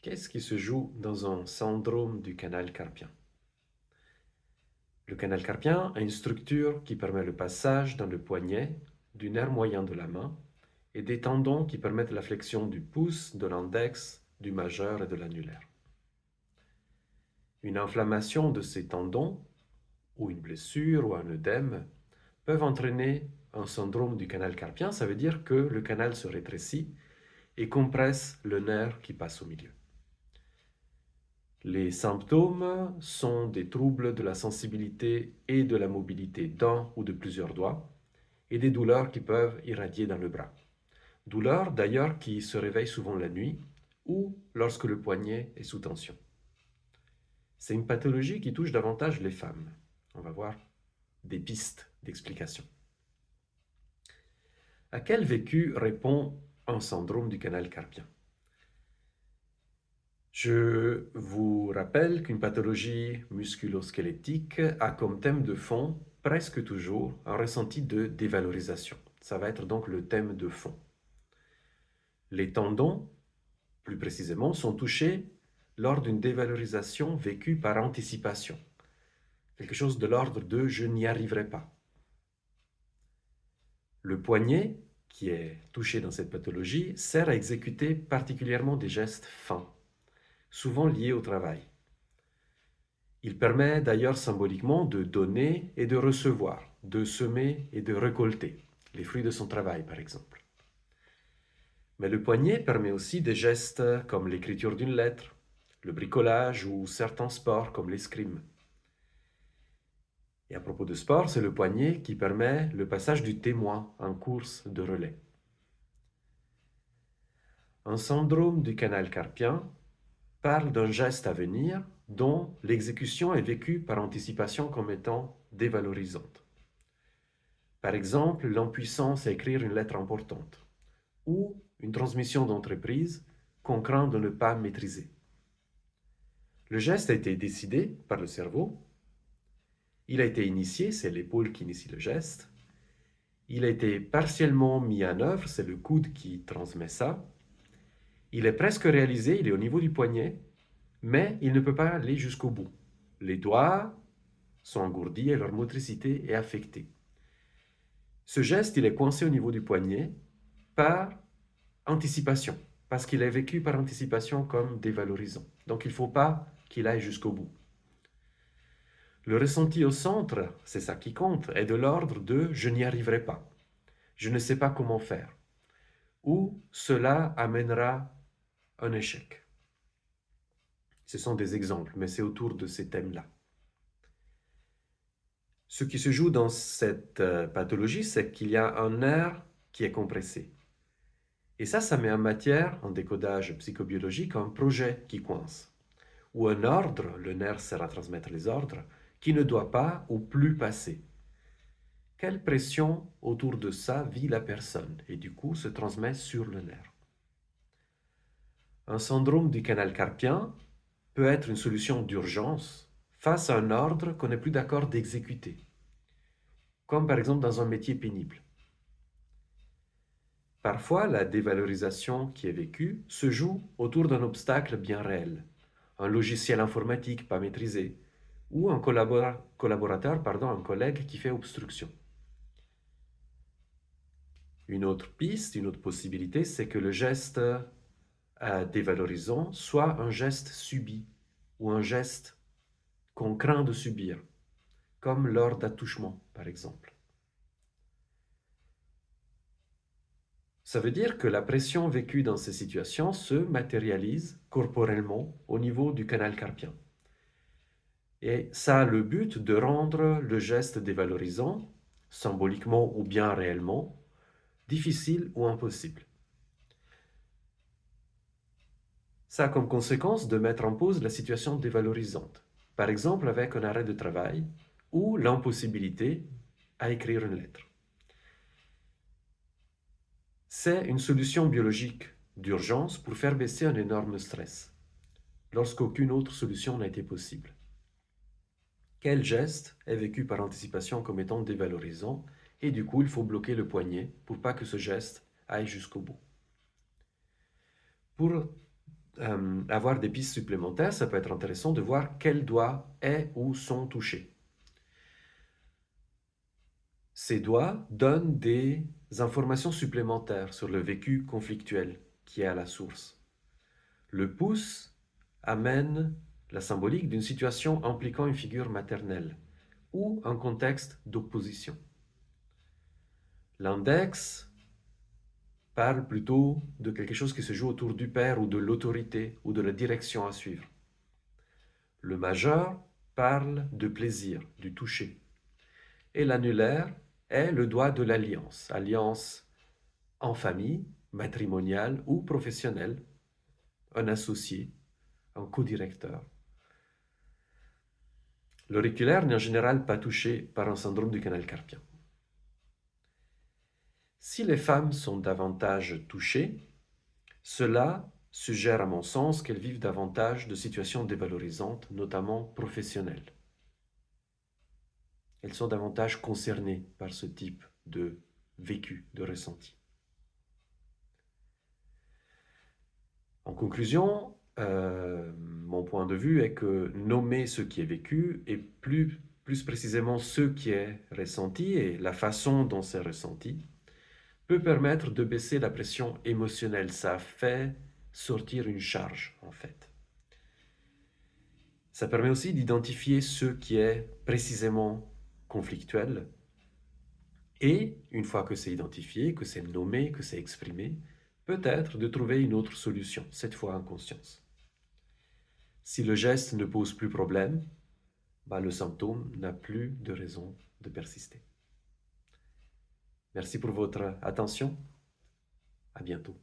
Qu'est-ce qui se joue dans un syndrome du canal carpien? Le canal carpien a une structure qui permet le passage dans le poignet du nerf moyen de la main et des tendons qui permettent la flexion du pouce, de l'index, du majeur et de l'annulaire. Une inflammation de ces tendons, ou une blessure ou un œdème, peuvent entraîner un syndrome du canal carpien. Ça veut dire que le canal se rétrécit et compresse le nerf qui passe au milieu. Les symptômes sont des troubles de la sensibilité et de la mobilité d'un ou de plusieurs doigts et des douleurs qui peuvent irradier dans le bras. Douleurs d'ailleurs qui se réveillent souvent la nuit ou lorsque le poignet est sous tension. C'est une pathologie qui touche davantage les femmes. On va voir des pistes d'explication. À quel vécu répond un syndrome du canal carpien? Je vous rappelle qu'une pathologie musculo-squelettique a comme thème de fond presque toujours un ressenti de dévalorisation. Ça va être donc le thème de fond. Les tendons, plus précisément, sont touchés lors d'une dévalorisation vécue par anticipation. Quelque chose de l'ordre de je n'y arriverai pas. Le poignet, qui est touché dans cette pathologie, sert à exécuter particulièrement des gestes fins, souvent liés au travail. Il permet d'ailleurs symboliquement de donner et de recevoir, de semer et de récolter, les fruits de son travail par exemple. Mais le poignet permet aussi des gestes comme l'écriture d'une lettre, le bricolage ou certains sports comme l'escrime. Et à propos de sport, c'est le poignet qui permet le passage du témoin en course de relais. Un syndrome du canal carpien parle d'un geste à venir dont l'exécution est vécue par anticipation comme étant dévalorisante. Par exemple, l'impuissance à écrire une lettre importante ou une transmission d'entreprise qu'on craint de ne pas maîtriser. Le geste a été décidé par le cerveau, il a été initié, c'est l'épaule qui initie le geste, il a été partiellement mis en œuvre, c'est le coude qui transmet ça, il est presque réalisé, il est au niveau du poignet, mais il ne peut pas aller jusqu'au bout. Les doigts sont engourdis et leur motricité est affectée. Ce geste, il est coincé au niveau du poignet par anticipation, parce qu'il est vécu par anticipation comme dévalorisant. Donc il ne faut pas qu'il aille jusqu'au bout. Le ressenti au centre, c'est ça qui compte, est de l'ordre de je n'y arriverai pas, je ne sais pas comment faire, ou cela amènera un échec. Ce sont des exemples, mais c'est autour de ces thèmes-là. Ce qui se joue dans cette pathologie, c'est qu'il y a un nerf qui est compressé. Et ça met en matière, en décodage psychobiologique, un projet qui coince, ou un ordre, le nerf sert à transmettre les ordres, qui ne doit pas ou plus passer. Quelle pression autour de ça vit la personne et du coup se transmet sur le nerf. Un syndrome du canal carpien peut être une solution d'urgence face à un ordre qu'on n'est plus d'accord d'exécuter, comme par exemple dans un métier pénible. Parfois, la dévalorisation qui est vécue se joue autour d'un obstacle bien réel, un logiciel informatique pas maîtrisé, ou un collaborateur, un collègue qui fait obstruction. Une autre piste, une autre possibilité, c'est que le geste dévalorisant soit un geste subi ou un geste qu'on craint de subir, comme lors d'attouchements, par exemple. Ça veut dire que la pression vécue dans ces situations se matérialise corporellement au niveau du canal carpien. Et ça a le but de rendre le geste dévalorisant, symboliquement ou bien réellement, difficile ou impossible. Ça a comme conséquence de mettre en pause la situation dévalorisante, par exemple avec un arrêt de travail ou l'impossibilité à écrire une lettre. C'est une solution biologique d'urgence pour faire baisser un énorme stress, lorsqu'aucune autre solution n'a été possible. Quel geste est vécu par anticipation comme étant dévalorisant et du coup il faut bloquer le poignet pour pas que ce geste aille jusqu'au bout. Pour avoir des pistes supplémentaires, ça peut être intéressant de voir quel doigt est ou sont touchés. Ces doigts donnent des informations supplémentaires sur le vécu conflictuel qui est à la source. Le pouce amène la symbolique d'une situation impliquant une figure maternelle ou un contexte d'opposition. L'index parle plutôt de quelque chose qui se joue autour du père ou de l'autorité ou de la direction à suivre. Le majeur parle de plaisir, du toucher. Et l'annulaire est le doigt de l'alliance, alliance en famille, matrimoniale ou professionnelle, un associé, un co-directeur. L'auriculaire n'est en général pas touché par un syndrome du canal carpien. Si les femmes sont davantage touchées, cela suggère à mon sens qu'elles vivent davantage de situations dévalorisantes, notamment professionnelles. Elles sont davantage concernées par ce type de vécu, de ressenti. En conclusion, mon point de vue est que nommer ce qui est vécu et plus précisément ce qui est ressenti et la façon dont c'est ressenti peut permettre de baisser la pression émotionnelle. Ça fait sortir une charge, en fait. Ça permet aussi d'identifier ce qui est précisément conflictuel. Et une fois que c'est identifié, que c'est nommé, que c'est exprimé, peut-être de trouver une autre solution, cette fois en conscience. Si le geste ne pose plus problème, le symptôme n'a plus de raison de persister. Merci pour votre attention. À bientôt.